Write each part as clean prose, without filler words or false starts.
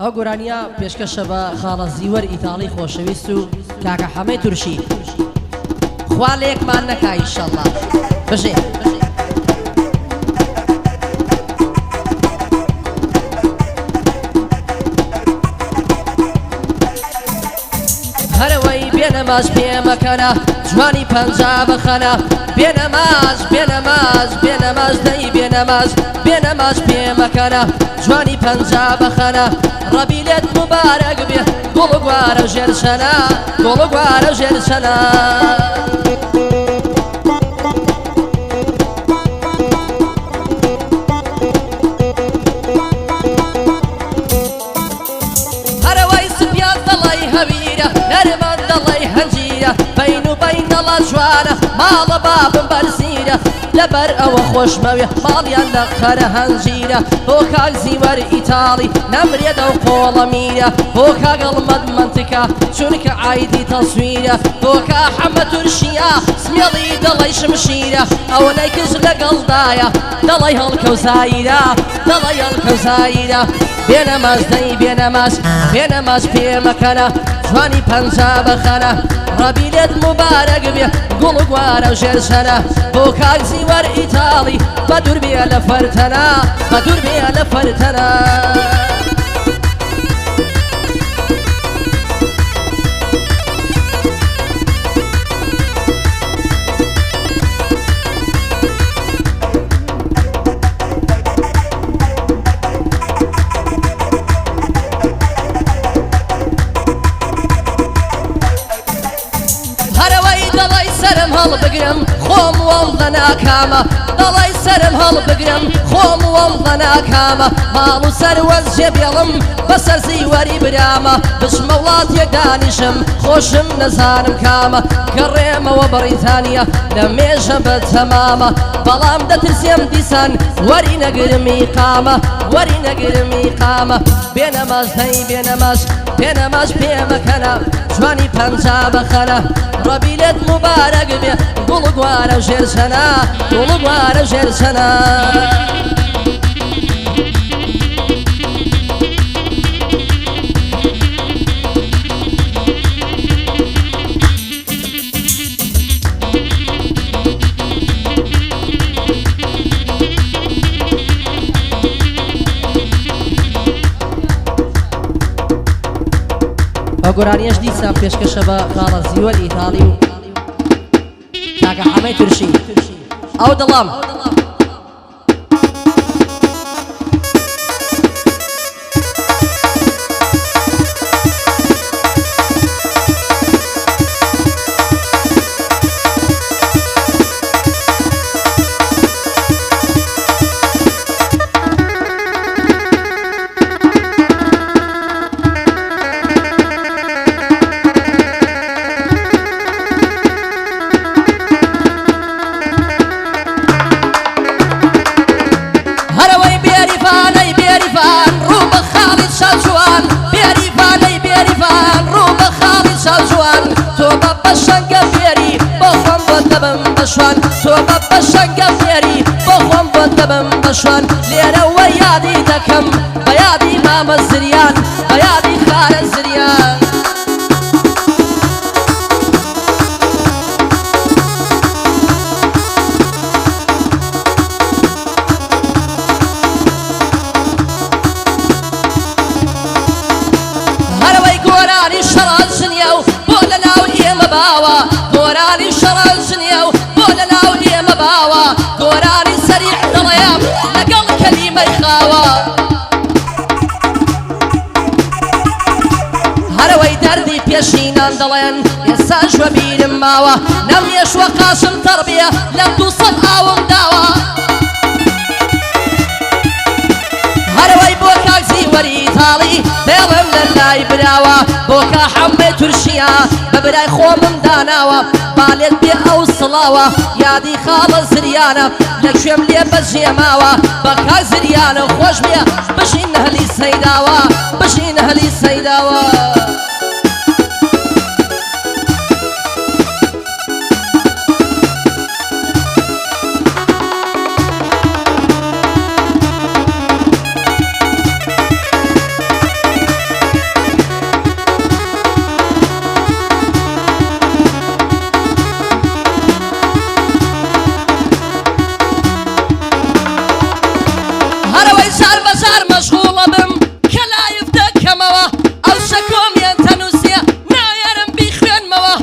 ئەو گۆرانیە پێشکەشە بە خاڵە زیوەر ئیتاڵی خۆشەویست و کاکە حەمەی تورشی خوا لێکمان نەکا ئینشەڵڵا بژێ هەرەوەی بێنەماش پێمەکەنە جوانی پەنجا بخەنە بێنەماش بێنەماش بێنەماش دەی بێنەماش بێنەماش پێمەکەنە جوانی پەنجا بخەنە ڕەبی لێت موبارەک بێ گوڵ و گوارە ژێرشەنە گوڵ و گوارە ژێرشەنە هەرەوەی سپیان دەڵی هەویرە نەرمان دەڵی هەنجیرە بەین و بەین دەڵە جوانە ماڵە بابم بەرزیرە لەبەر ئەوە خۆشمەوێ ماڵیان لە قەرە هەنجیرە بۆ کاک زیوەر ئیتاڵی نەمرێدە و قۆڵە میرە بۆ کاگەڵمەد منتکە چونکە عایدی تەسویرە بۆ کا حەمە تورشیە سمێڵی دەڵی شمشیرە ئەوە نەیکرد لەگەڵدایە دەڵی هەڵکەوزایرە دەڵی هەڵکەوزایرە بێنەماش دەی بێنەماش بێنەماش پێمەکەنە جوانی پەنجا بخەنە ڕەبی لێت موبارەک بێ گوڵ و گوارە و ژێرشەنە بۆ کاک زیوەر ئیتاڵی بە دوور بێ لە فەرتەنە بە دوور بێ لە فەرتەنە سرم هەڵ بگرم خۆم وەڵدە ناکامە دەڵی سرم هەڵ بگرم خۆم وەڵدە ناکامە ماڵ و سەروەز جێبێڵم بەسەر زیوەری برامە بچمە وڵاتێک دانیشم خۆشم نەزانم کامە گەڕێمەوە بەریتانیا لە مێژە بە تەمامە بەڵام دەترسێم دیسان وەری نەگرمی قامە وەری نەگرمی قامە بێنەماش دەی بێنەماش بێنەماش پێمەکەنە جوانی پەنجا بخەنە ڕەبی لێت موبارەک بێ گوڵ و گوارە ژێرشەنە گوڵ و گوارە ژێرشەنە ئەو گۆرانیەش دیسان پێشکەشە بە خاڵە زیوەر ئیتاڵی و کاکە حەمەی تورشی ئەو دڵام تۆ بە شەنگە فێری بۆ خۆم بۆ دەبم بەشوان لێرەوە یادی دەکەم بە یادی مامە زریان بە یادی خارە زریان هەرەوەی گۆرانی شەڕان ژنیە و بۆ لە ناو ئێمە باوە گۆرانی شەڕان ژنیە و باوە گۆرانی سەریع دڵەیەم لەگەڵ کەلیمەی خاوە هەرەوەی دەردی پێشینان دەڵێن ئێستا ژوە بیرم ماوە نەمێشوە قاشم تەڕبیە لە 200 ئاوم داوە هەرەوەی بۆ کاک زیوەر ئیتاڵی دێڵم لە لای براوە بۆ کا حەمەی تورشیە بە برای خۆمم داناوە بالێت بێ ئەو سڵاوە یادی خاڵە زریانە لە کوێم لێ بەجێماوە بە کاک زریانە خۆش بێ بژین هەلی سەیداوە بژین هەلی سەیداوە هەر مەشغوڵە بم کە لایف دەکەمەوە ئەو شەکۆمیان تەنووسیە نایەرم بیخوێنمەوە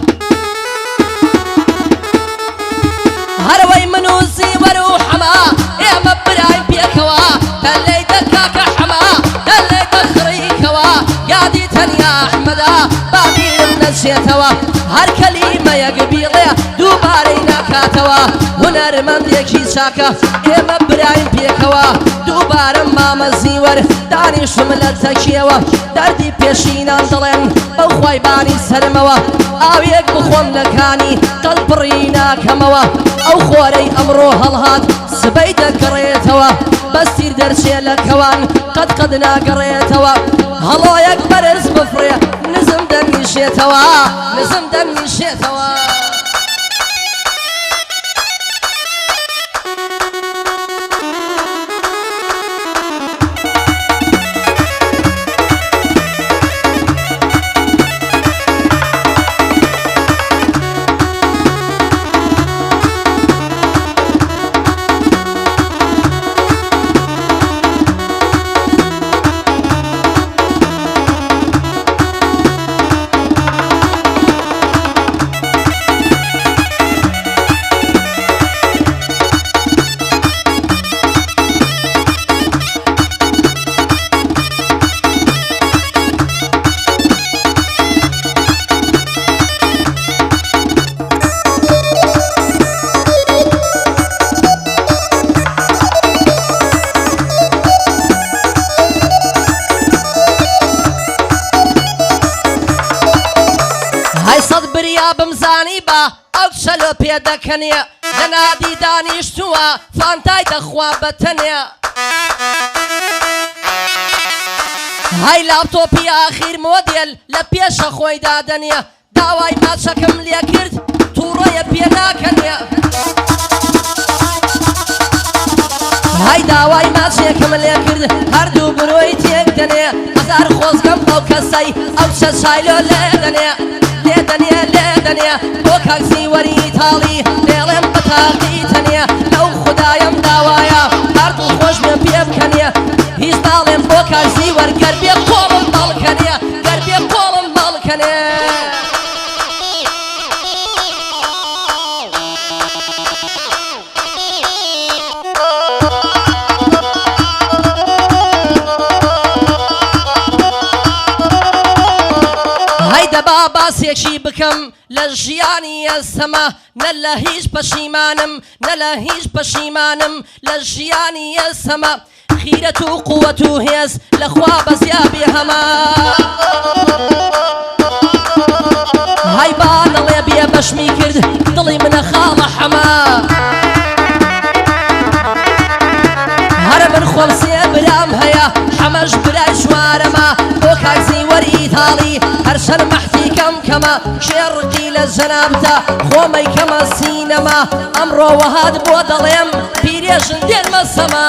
هەرەوەی من و زیوەر و حەما ئێمە براین پێکەوە دەلەی دەکاکە حەما دەلەی دەخڕیکەوە یادی تەنیا ئەحمەدا بابیرم نەچێتەوە هەر کەلیمەیەک بیڵێ دووبارەی ناکاتەوە هونەرمەندێکی چاکە ئێمە براین پێکەوە دووبارە مامە زیوەر دانیشتم لە تەکیەوە دەردی پێشینان دەڵێن بەو خوایبانی سەرمەوە ئاوێک بخۆم لەکانی دڵ بڕی ناکەمەوە ئەو خۆرەی ئەمڕۆ هەڵهات سبەی دەگەڕێتەوە بەستیر دەرچێ لە کەوان قەد ناگەڕێتەوە هەڵۆیەک بەرز بفڕێ نزم دەمیشێتەوە نزم دەمیشێتەوە بمزانی با ئەو چەلۆ پێدەکەنێ لە نادی دانیشتووە فانتای دەخوا بەتەنێ های لاپتۆپی ئاخیر مۆدێل لە پێشە خۆی دادەنێ داوای ماچەکەم لێ کرد تووڕەیە پێ ناکەنێ های داوای ماچێکم لێ کرد هەردوو بروی تێک دەنێ هەزار خۆزگەم بەو کەسەی ئەو چەچایلۆ لێ دەنێ لێدەنێ بۆ کاک زیوەری ئیتاڵی دێڵێم بەتاقی تەنێ لەو خودایم داوایە هەردوو خۆشمێ پێ بکەنێ هیچ داڵێم بۆ کاک زیوەر گەربێ قۆڵم بەڵکەنێ گەربێ قۆڵم بەڵکەنێ دەبا باسێکی بکەم لە ژیانی ئێستەمە نە لە هیچ پەشیمانم نە لە هیچ پەشیمانم لە ژیانی ئێستەمە خیرەت و قووەت و هێز لەخوا بەزیابێ هەما های با دەڵێ بێ بەشمی کرد دڵی منە خاڵە حەما هەرە من خۆم سێ برام هەیە حەمەش برای شوارەمە بۆ کاک زیوەری ئیتاڵی هەر شەرمەحتی کەمە شێڕقی لە جەنابتە خۆمەی کەمە سینەما ئەمڕۆ وەهات بۆ دەڵێم پیرێژن دێنمە سەما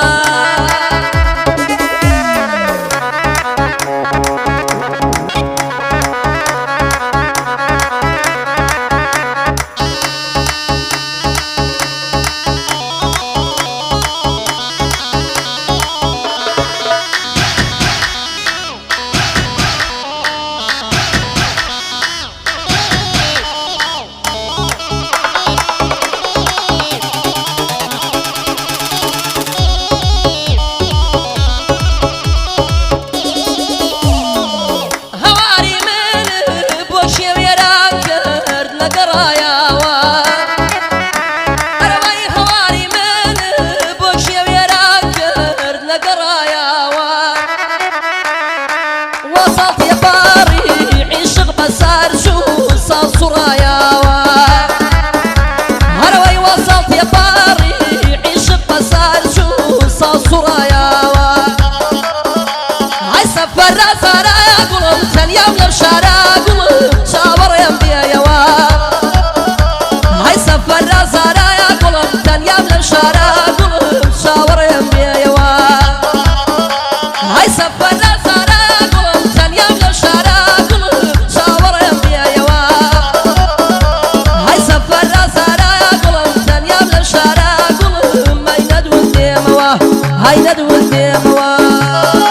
هاي ندوة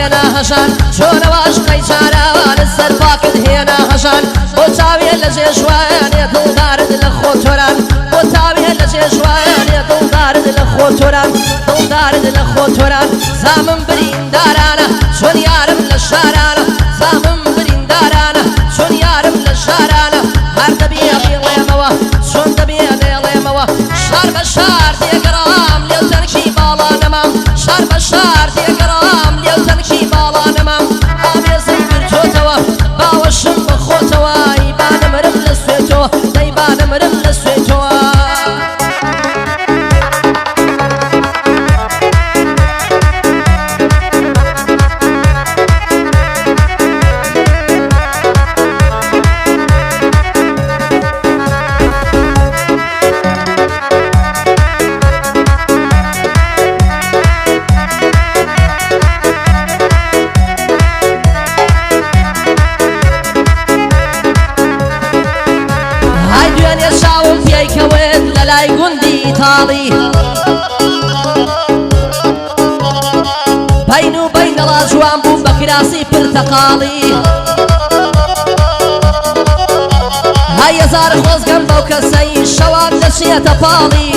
هێنا هەژان چۆنەواش قەیچارەوانە سەرپاکت هێنا هەژان بۆ چاوێ لە ژێژوانێ دڵدارت لە خۆتۆران بۆ تاوێ لە ژێژوانێ دڵدارت لە خۆتۆران دڵدارت لە خۆتۆران زامم بریندارانە چۆن یارم لە شارانە زامم بریندارانە چۆن یارم لە شارانە هەر دەبێ بێڵێمەوە چۆن دەبێ دێڵێمەوە شار بە شار دێگەڕام لێو تەنکی باڵانەمام شار بە شار دێگەڕام لێو تەنکی باڵانەمام ئامێزم گرتۆتەوە باوەشم بەخۆتەوە ئیبانەمرم لە سوێتەوە دەیبانەمرم لە سوێتەوە لای گوندی ئیتاڵی بین و بینەڵا جوان بوو بە کراسی پرتەقاڵی های هەزار خۆزگەم بەو کەسەی شەوان دەچێتە پاڵی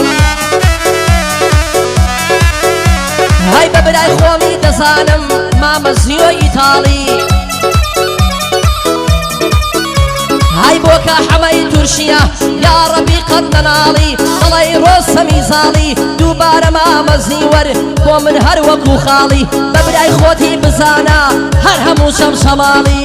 های بە برای خۆمی دەزانم مامە زیۆی ئیتاڵی های بۆکە حەمەی تورشیە یا ڕەبی قەت نەناڵی دڵی ڕۆز سەمیزاڵی دووبارە مامە زیوەر بۆ من هەر وەکو خاڵی بە برای خۆتی بزانە هەر هەموو شەمشەماڵی